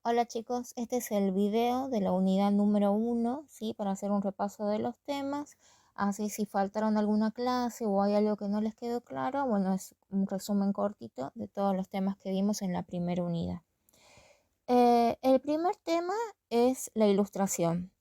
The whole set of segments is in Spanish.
Hola chicos, este es el video de la unidad número 1, ¿sí? Para hacer un repaso de los temas. Así si faltaron alguna clase o hay algo que no les quedó claro, bueno, es un resumen cortito de todos los temas que vimos en la primera unidad. El primer tema es la ilustración.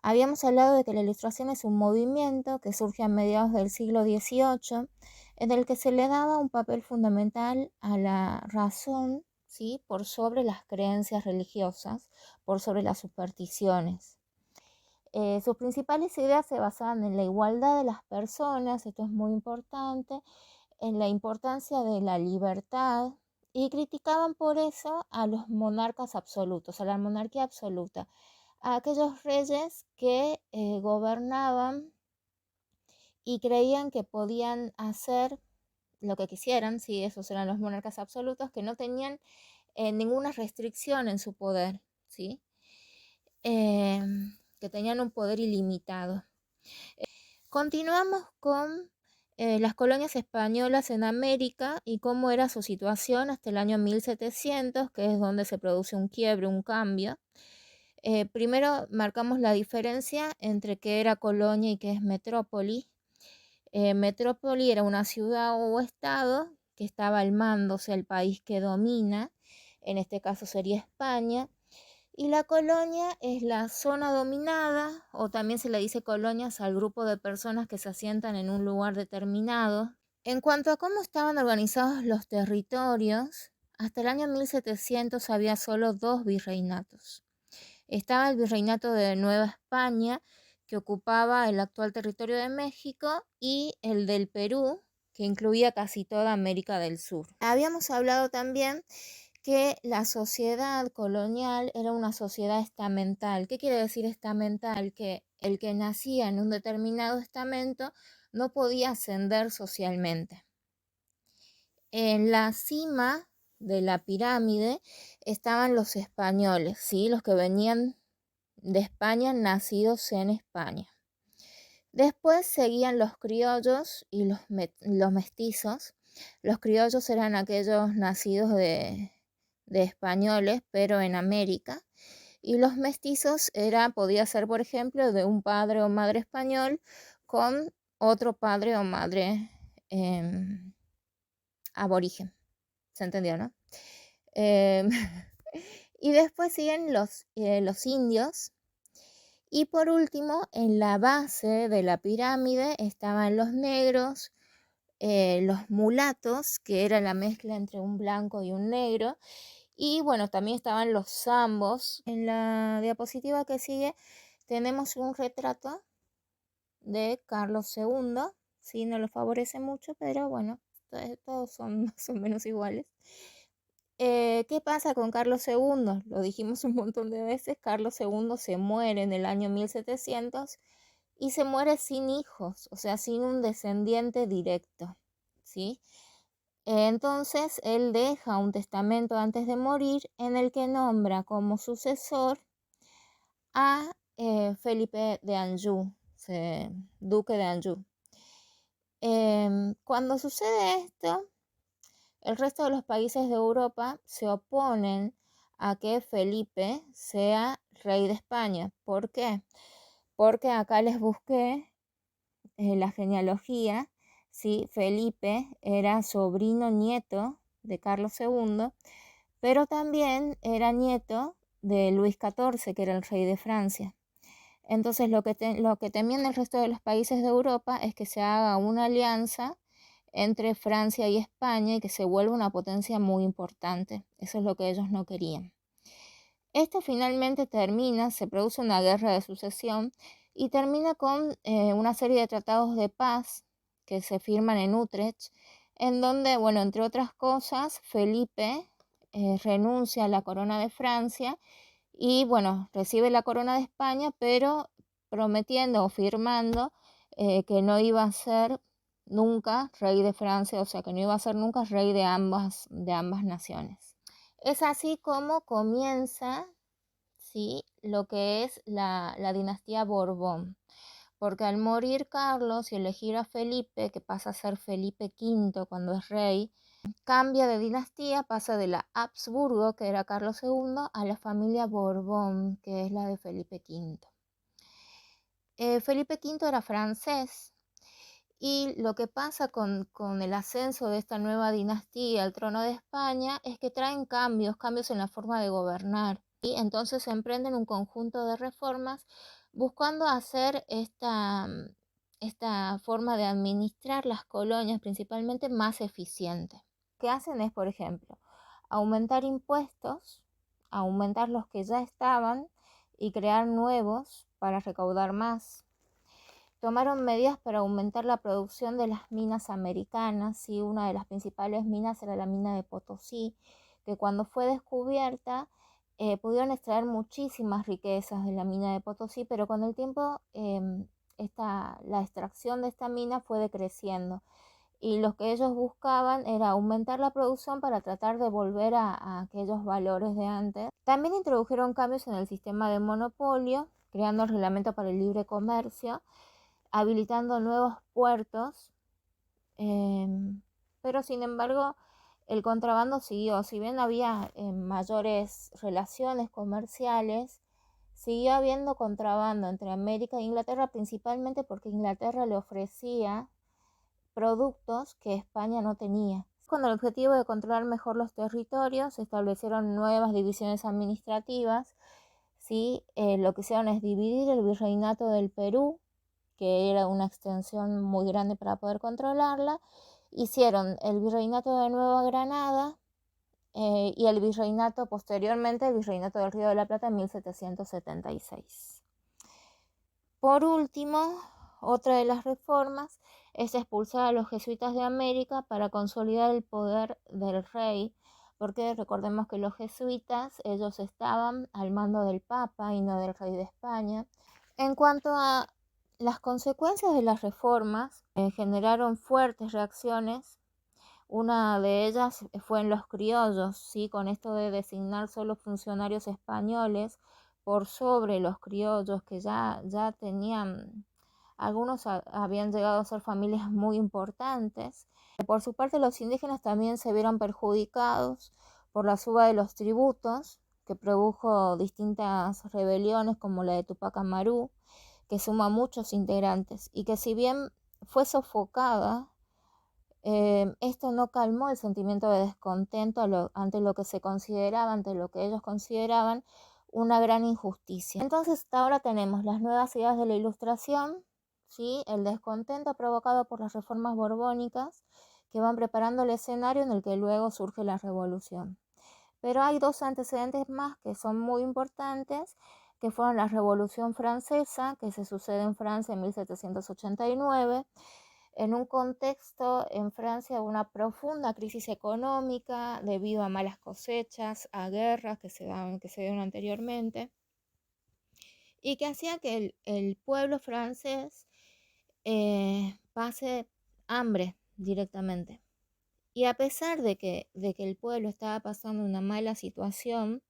Habíamos hablado de que la ilustración es un movimiento que surge a mediados del siglo XVIII, en el que se le daba un papel fundamental a la razón, ¿sí? Por sobre las creencias religiosas, por sobre las supersticiones. Sus principales ideas se basaban en la igualdad de las personas, esto es muy importante, en la importancia de la libertad, y criticaban por eso a los monarcas absolutos, a la monarquía absoluta, a aquellos reyes que gobernaban y creían que podían hacer lo que quisieran, si esos eran los monarcas absolutos, que no tenían ninguna restricción en su poder, ¿sí? Que tenían un poder ilimitado. Continuamos con las colonias españolas en América y cómo era su situación hasta el año 1700, que es donde se produce un quiebre, un cambio. Primero marcamos la diferencia entre qué era colonia y qué es metrópoli. Metrópoli era una ciudad o estado que estaba al mando, o sea, el país que domina, en este caso sería España, y la colonia es la zona dominada, o también se le dice colonias al grupo de personas que se asientan en un lugar determinado. En cuanto a cómo estaban organizados los territorios, hasta el año 1700 había solo dos virreinatos. Estaba el virreinato de Nueva España, que ocupaba el actual territorio de México, y el del Perú, que incluía casi toda América del Sur. Habíamos hablado también que la sociedad colonial era una sociedad estamental. ¿Qué quiere decir estamental? Que el que nacía en un determinado estamento no podía ascender socialmente. En la cima de la pirámide estaban los españoles, ¿sí? Los que venían de España, nacidos en España. Después seguían los criollos y los mestizos. Los criollos eran aquellos nacidos de españoles, pero en América. Y los mestizos podía ser, por ejemplo, de un padre o madre español con otro padre o madre aborigen. ¿Se entendió, no? Y después siguen los indios. Y por último, en la base de la pirámide estaban los negros, los mulatos, que era la mezcla entre un blanco y un negro. Y bueno, también estaban los zambos. En la diapositiva que sigue tenemos un retrato de Carlos II. Sí, no lo favorece mucho, pero bueno, todos son más o menos iguales. ¿Qué pasa con Carlos II? Lo dijimos un montón de veces. Carlos II se muere en el año 1700 y se muere sin hijos, o sea, sin un descendiente directo, ¿sí? Entonces él deja un testamento antes de morir en el que nombra como sucesor a Felipe de Anjou, duque de Anjou. Cuando sucede esto, el resto de los países de Europa se oponen a que Felipe sea rey de España. ¿Por qué? Porque acá les busqué la genealogía. ¿Sí? Felipe era sobrino nieto de Carlos II, pero también era nieto de Luis XIV, que era el rey de Francia. Entonces lo que temían el resto de los países de Europa es que se haga una alianza entre Francia y España y que se vuelva una potencia muy importante. Eso es lo que ellos no querían. Esto finalmente termina, se produce una guerra de sucesión y termina con una serie de tratados de paz que se firman en Utrecht, en donde, bueno, entre otras cosas, Felipe renuncia a la corona de Francia y, bueno, recibe la corona de España, pero prometiendo o firmando que no iba a ser nunca rey de Francia, o sea, que no iba a ser nunca rey de ambas naciones. Es así como comienza, ¿sí?, lo que es la dinastía Borbón, porque al morir Carlos y elegir a Felipe, que pasa a ser Felipe V cuando es rey, Cambia de dinastía, pasa de la Habsburgo, que era Carlos II, a la familia Borbón, que es la de Felipe V. Felipe V era francés y lo que pasa con el ascenso de esta nueva dinastía al trono de España es que traen cambios en la forma de gobernar. Y entonces se emprenden un conjunto de reformas buscando hacer esta forma de administrar las colonias principalmente más eficiente. Lo que hacen es, por ejemplo, aumentar impuestos, aumentar los que ya estaban y crear nuevos para recaudar más. Tomaron medidas para aumentar la producción de las minas americanas, y una de las principales minas era la mina de Potosí, que cuando fue descubierta pudieron extraer muchísimas riquezas de la mina de Potosí, pero con el tiempo la extracción de esta mina fue decreciendo y lo que ellos buscaban era aumentar la producción para tratar de volver a aquellos valores de antes. También introdujeron cambios en el sistema de monopolio, creando el reglamento para el libre comercio, habilitando nuevos puertos, pero sin embargo el contrabando siguió. Si bien había mayores relaciones comerciales, siguió habiendo contrabando entre América e Inglaterra, principalmente porque Inglaterra le ofrecía productos que España no tenía. Con el objetivo de controlar mejor los territorios, se establecieron nuevas divisiones administrativas. ¿Sí? Lo que hicieron es dividir el virreinato del Perú, que era una extensión muy grande para poder controlarla. Hicieron el virreinato de Nueva Granada y el virreinato posteriormente, el virreinato del Río de la Plata en 1776. Por último, otra de las reformas es expulsar a los jesuitas de América para consolidar el poder del rey, porque recordemos que los jesuitas, ellos estaban al mando del Papa y no del rey de España. En cuanto a las consecuencias de las reformas, generaron fuertes reacciones. Una de ellas fue en los criollos, ¿sí? Con esto de designar solo funcionarios españoles por sobre los criollos, que ya tenían, algunos habían llegado a ser familias muy importantes. Por su parte, los indígenas también se vieron perjudicados por la suba de los tributos, que produjo distintas rebeliones como la de Tupac Amaru, que suma muchos integrantes y que si bien fue sofocada, esto no calmó el sentimiento de descontento ante lo que se consideraba, ante lo que ellos consideraban una gran injusticia. Entonces hasta ahora tenemos las nuevas ideas de la Ilustración, ¿sí? El descontento provocado por las reformas borbónicas que van preparando el escenario en el que luego surge la revolución. Pero hay dos antecedentes más que son muy importantes, que fueron la Revolución Francesa, que se sucede en Francia en 1789, en un contexto en Francia de una profunda crisis económica debido a malas cosechas, a guerras que se dieron anteriormente, y que hacía que el pueblo francés pase hambre directamente. Y a pesar de que el pueblo estaba pasando una mala situación,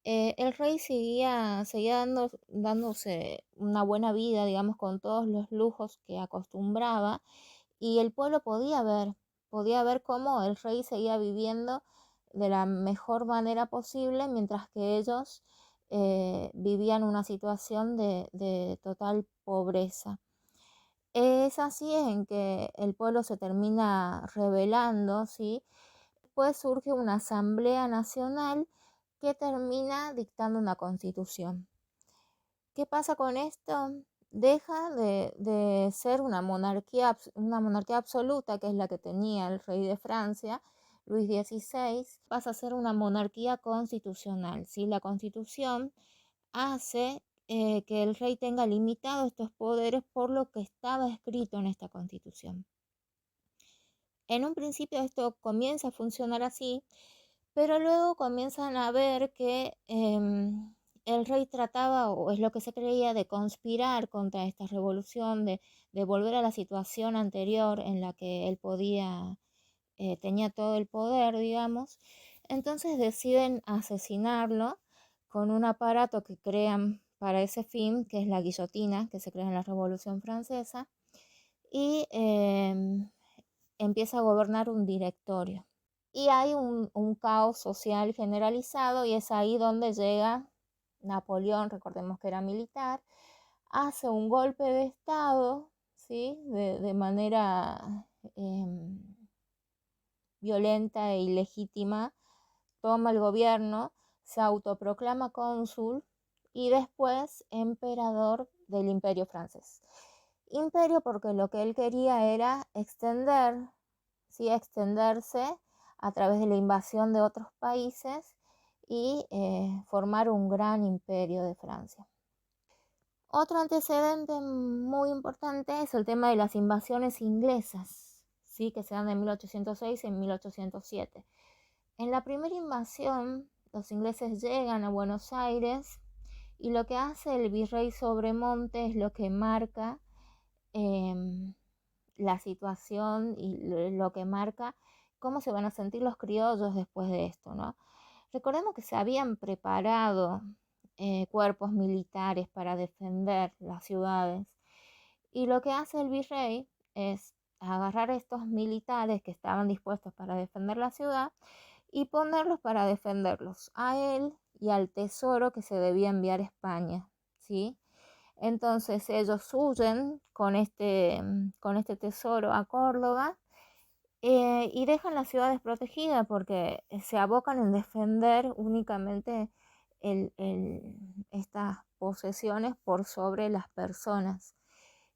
el rey seguía dándose una buena vida, digamos, con todos los lujos que acostumbraba, y el pueblo podía ver cómo el rey seguía viviendo de la mejor manera posible, mientras que ellos vivían una situación de total pobreza. Es así en que el pueblo se termina rebelando, ¿sí? Después surge una asamblea nacional que termina dictando una constitución. ¿Qué pasa con esto? Deja de ser una monarquía absoluta, que es la que tenía el rey de Francia, Luis XVI, pasa a ser una monarquía constitucional, ¿sí? La constitución hace que el rey tenga limitados estos poderes por lo que estaba escrito en esta constitución. En un principio esto comienza a funcionar así, pero luego comienzan a ver que el rey trataba, o es lo que se creía, de conspirar contra esta revolución, de volver a la situación anterior en la que él tenía todo el poder, digamos. Entonces deciden asesinarlo con un aparato que crean para ese fin, que es la guillotina, que se crea en la Revolución Francesa, y empieza a gobernar un directorio. y hay un caos social generalizado, y es ahí donde llega Napoleón, recordemos que era militar, hace un golpe de Estado, ¿sí? de manera violenta e ilegítima, toma el gobierno, se autoproclama cónsul y después emperador del Imperio francés. Imperio porque lo que él quería era extenderse a través de la invasión de otros países y formar un gran imperio de Francia. Otro antecedente muy importante es el tema de las invasiones inglesas, ¿sí? Que se dan en 1806 y en 1807. En la primera invasión, los ingleses llegan a Buenos Aires y lo que hace el virrey Sobremonte es lo que marca la situación y lo que marca cómo se van a sentir los criollos después de esto, ¿no? Recordemos que se habían preparado cuerpos militares para defender las ciudades, y lo que hace el virrey es agarrar a estos militares que estaban dispuestos para defender la ciudad y ponerlos para defenderlos a él y al tesoro que se debía enviar a España, ¿sí? Entonces ellos huyen con este tesoro a Córdoba, y dejan la ciudad desprotegida porque se abocan en defender únicamente estas posesiones por sobre las personas.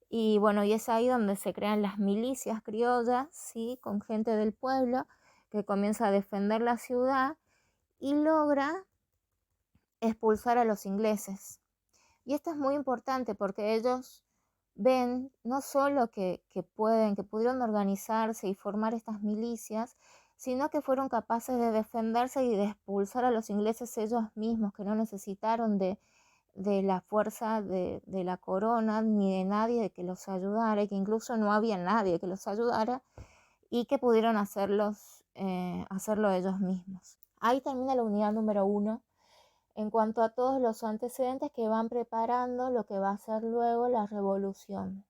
Y bueno, y es ahí donde se crean las milicias criollas, ¿sí? Con gente del pueblo que comienza a defender la ciudad y logra expulsar a los ingleses. Y esto es muy importante porque ellos ven no solo que pudieron organizarse y formar estas milicias, sino que fueron capaces de defenderse y de expulsar a los ingleses ellos mismos, que no necesitaron de la fuerza de la corona ni de nadie que los ayudara, y que incluso no había nadie que los ayudara, y que pudieron hacerlo ellos mismos. Ahí termina la unidad número 1 en cuanto a todos los antecedentes que van preparando lo que va a ser luego la revolución.